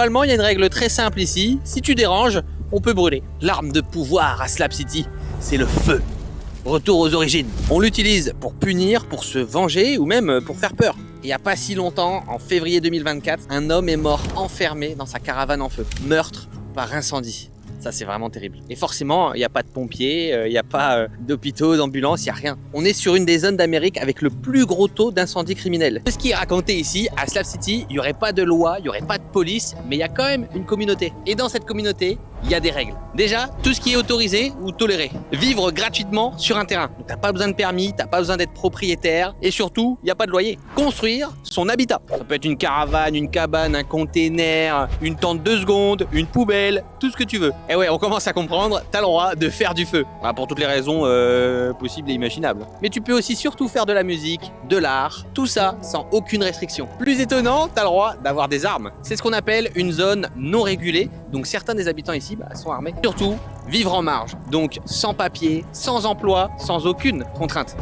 Globalement, il y a une règle très simple ici. Si tu déranges, on peut brûler. L'arme de pouvoir à Slap City, c'est le feu. Retour aux origines. On l'utilise pour punir, pour se venger ou même pour faire peur. Il n'y a pas si longtemps, en février 2024, un homme est mort enfermé dans sa caravane en feu. Meurtre par incendie. Ça, c'est vraiment terrible. Et forcément, il n'y a pas de pompiers, il n'y a pas d'hôpitaux, d'ambulances, il n'y a rien. On est sur une des zones d'Amérique avec le plus gros taux d'incendie criminel. Ce qui est raconté ici, à Slap City, il n'y aurait pas de loi, il n'y aurait pas de police, mais il y a quand même une communauté. Et dans cette communauté, il y a des règles. Déjà, tout ce qui est autorisé ou toléré. Vivre gratuitement sur un terrain. Donc, t'as pas besoin de permis, t'as pas besoin d'être propriétaire. Et surtout, il n'y a pas de loyer. Construire son habitat. Ça peut être une caravane, une cabane, un container, une tente 2 secondes, une poubelle, tout ce que tu veux. Et ouais, on commence à comprendre, t'as le droit de faire du feu. Ah, pour toutes les raisons possibles et imaginables. Mais tu peux aussi surtout faire de la musique, de l'art, tout ça sans aucune restriction. Plus étonnant, t'as le droit d'avoir des armes. C'est ce qu'on appelle une zone non régulée. Donc certains des habitants ici sont armés. Surtout, vivre en marge. Donc sans papier, sans emploi, sans aucune contrainte.